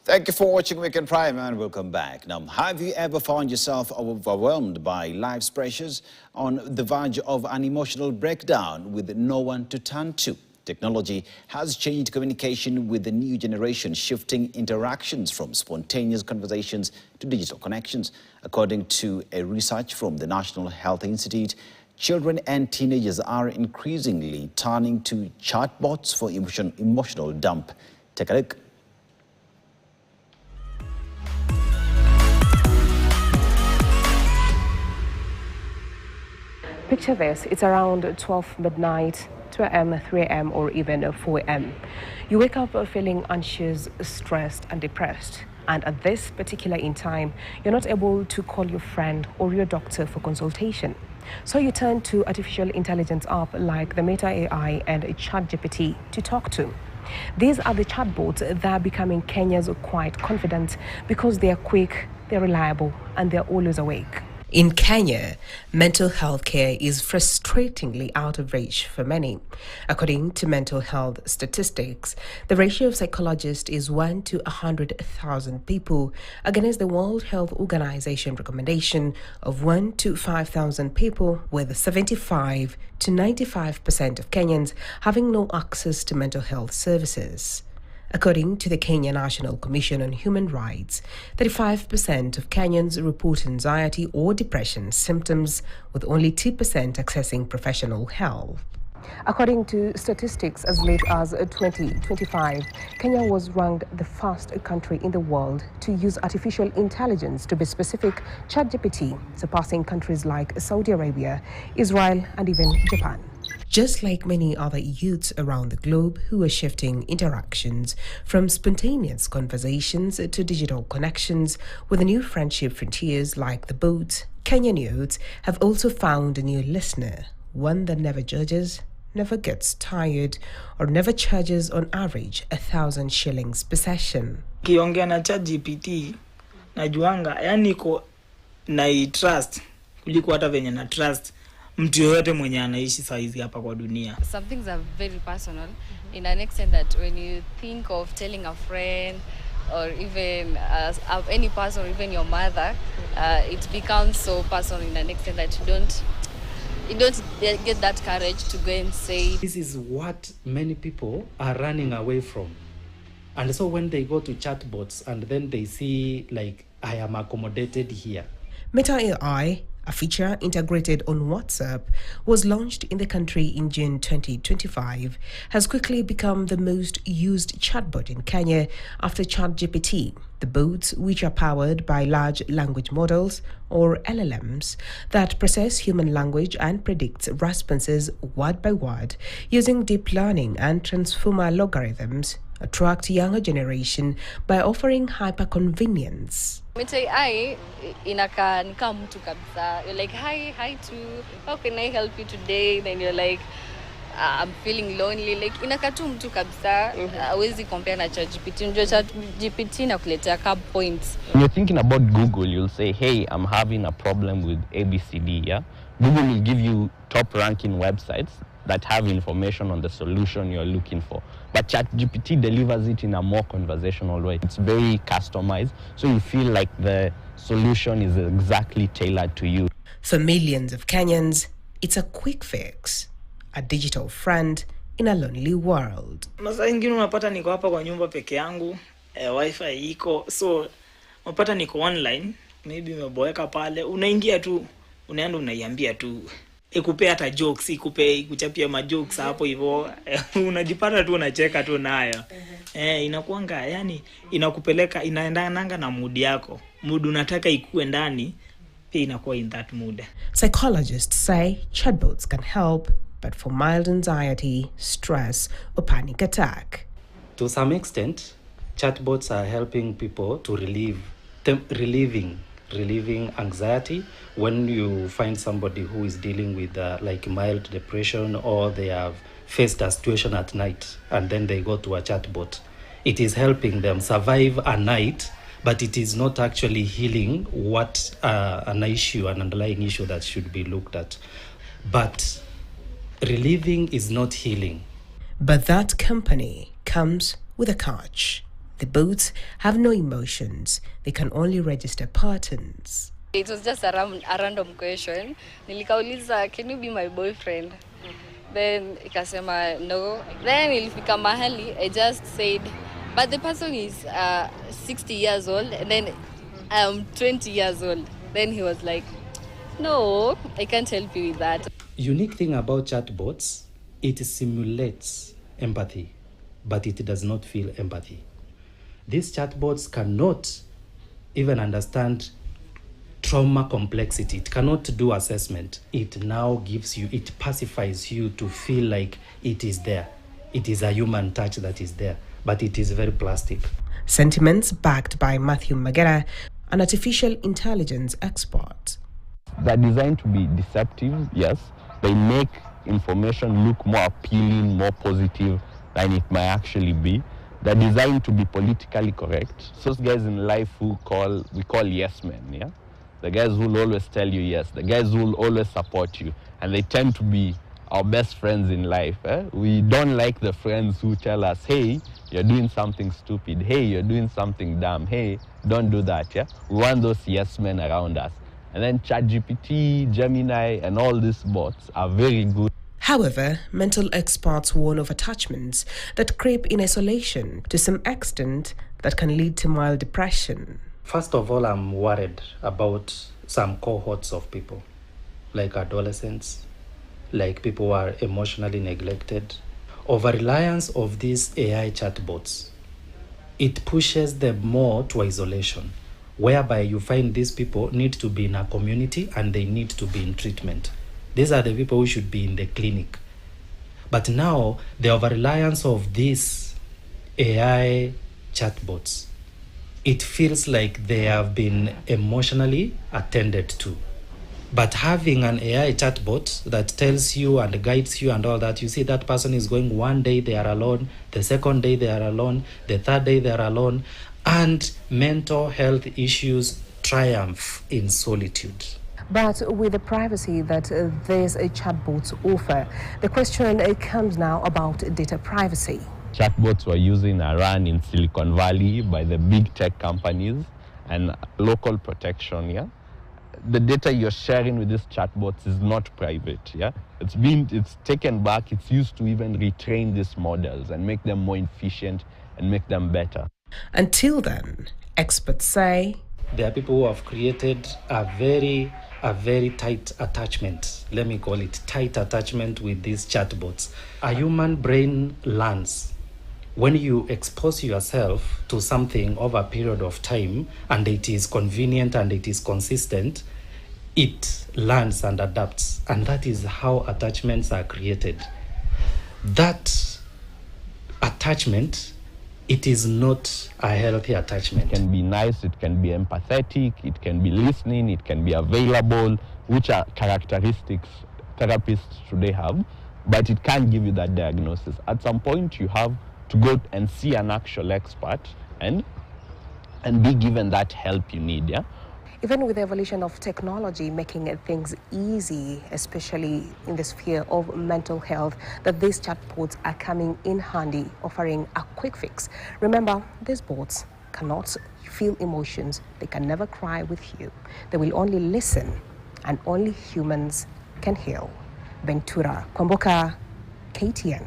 Thank you for watching Weekend Prime and welcome back. Now, have you ever found yourself overwhelmed by life's pressures, on the verge of an emotional breakdown with no one to turn to? Technology has changed communication with the new generation, shifting interactions from spontaneous conversations to digital connections. According to a research from the National Health Institute, children and teenagers are increasingly turning to chatbots for emotional dump. Take a look. Picture this, it's around 12 midnight, 2 a.m., 3 a.m. or even 4 a.m. You wake up feeling anxious, stressed and depressed. And at this particular in time, you're not able to call your friend or your doctor for consultation. So you turn to artificial intelligence app like the Meta AI and ChatGPT to talk to. These are the chatbots that are becoming Kenya's quite confident because they are quick, they're reliable and they're always awake. In Kenya, mental health care is frustratingly out of reach for many. According to mental health statistics, the ratio of psychologists is 1 to 100,000 people against the World Health Organization recommendation of 1 to 5,000 people, with 75 to 95% of Kenyans having no access to mental health services. According to the Kenya National Commission on Human Rights, 35% of Kenyans report anxiety or depression symptoms, with only 2% accessing professional help. According to statistics as late as 2025, Kenya was ranked the first country in the world to use artificial intelligence, to be specific, ChatGPT, surpassing countries like Saudi Arabia, Israel, and even Japan. Just like many other youths around the globe who are shifting interactions from spontaneous conversations to digital connections with the new friendship frontiers like the boats, Kenyan youths have also found a new listener, one that never judges, never gets tired, or never charges on average 1,000 shillings per session. Kiongea na ChatGPT najuanga, yani ko na trust kuliko hata venye na trust mtu yoyote mwenye anaishi saizi hapa kwa dunia. Some things are very personal in an extent that when you think of telling a friend or even any person or even your mother, it becomes so personal in an extent that you don't get that courage to go and say. This is what many people are running away from. And so when they go to chatbots and then they see like, I am accommodated here. Meta AI, a feature integrated on WhatsApp, was launched in the country in June 2025, has quickly become the most used chatbot in Kenya after ChatGPT. The bots, which are powered by large language models or LLMs that process human language and predicts responses word by word using deep learning and transformer logarithms, attract younger generation by offering hyper-convenience. Meta AI inakaa ni kama mtu kabisa. You're like, hi to, how can I help you today? Then you're like, I'm feeling lonely. Like inakaa tu mtu kabisa. Hawezi compare na ChatGPT. Unajua ChatGPT inakuletea cap points. When you're thinking about Google, you'll say, hey, I'm having a problem with ABCD, yeah? Google will give you top ranking websites that have information on the solution you're looking for. But ChatGPT delivers it in a more conversational way. It's very customized, so you feel like the solution is exactly tailored to you. For millions of Kenyans, it's a quick fix, a digital friend in a lonely world. Masa ingine unapata niko hapa kwa nyumba peke yangu, wifi iko, so unapata niko online, maybe umeboeka pale, unaingia tu, unaenda unaiambia tu, ikupe hata jokes, ikuchapia ma jokes hapo hivyo, unajipata tu unacheka tu nayo. Inakuanga, yani inakupeleka, inaendana na mood yako. Mood unataka ikue ndani, pia inakuwa in that mood. Psychologists say chatbots can help, but for mild anxiety, stress, or panic attack. To some extent, chatbots are helping people to relieving anxiety when you find somebody who is dealing with like mild depression, or they have faced a situation at night and then they go to a chatbot. It is helping them survive a night, but it is not actually healing what an underlying issue that should be looked at. But relieving is not healing. But that company comes with a catch. The bots have no emotions. They can only register patterns. It was just a random question. Nilikauliza, can you be my boyfriend? Then ikasema no. Then ilifika mahali, I just said, but the person is 60 years old and then I'm 20 years old. Then he was like, no, I can't help you with that. Unique thing about chatbots, it simulates empathy, but it does not feel empathy. These chatbots cannot even understand trauma complexity. It cannot do assessment. It now gives you, it pacifies you to feel like it is there. It is a human touch that is there, but it is very plastic. Sentiments backed by Matthew Magera, an artificial intelligence expert. They're designed to be deceptive, yes. They make information look more appealing, more positive than it might actually be. They're designed to be politically correct. Those guys in life we call yes men, yeah? The guys who will always tell you yes, the guys who will always support you, and they tend to be our best friends in life. We don't like the friends who tell us, hey, you're doing something stupid, hey, you're doing something dumb, hey, don't do that, yeah? We want those yes men around us. And then ChatGPT, Gemini, and all these bots are very good. However, mental experts warn of attachments that creep in isolation to some extent that can lead to mild depression. First of all, I'm worried about some cohorts of people, like adolescents, like people who are emotionally neglected. Over-reliance of these AI chatbots, it pushes them more to isolation, whereby you find these people need to be in a community and they need to be in treatment. These are the people who should be in the clinic. But now, the over-reliance of these AI chatbots, it feels like they have been emotionally attended to. But having an AI chatbot that tells you and guides you and all that, you see that person is going one day they are alone, the second day they are alone, the third day they are alone, and mental health issues triumph in solitude. But with the privacy that these chatbots offer, the question comes now about data privacy. Chatbots were using are run in Silicon Valley by the big tech companies and local protection, yeah? The data you're sharing with these chatbots is not private, yeah? It's taken back, it's used to even retrain these models and make them more efficient and make them better. Until then, experts say there are people who have created a very tight attachment. Let me call it tight attachment with these chatbots. A human brain learns. When you expose yourself to something over a period of time and it is convenient and it is consistent, it learns and adapts. And that is how attachments are created. That attachment, it is not a healthy attachment. It can be nice, it can be empathetic, it can be listening, it can be available, which are characteristics therapists today have, but it can't give you that diagnosis. At some point, you have to go and see an actual expert and be given that help you need, yeah? even with the evolution of technology making things easy, especially in the sphere of mental health, that these chatbots are coming in handy, offering a quick fix. Remember, these bots cannot feel emotions. They can never cry with you. They will only listen, and only humans can heal. Ventura Kwamboka, KTN.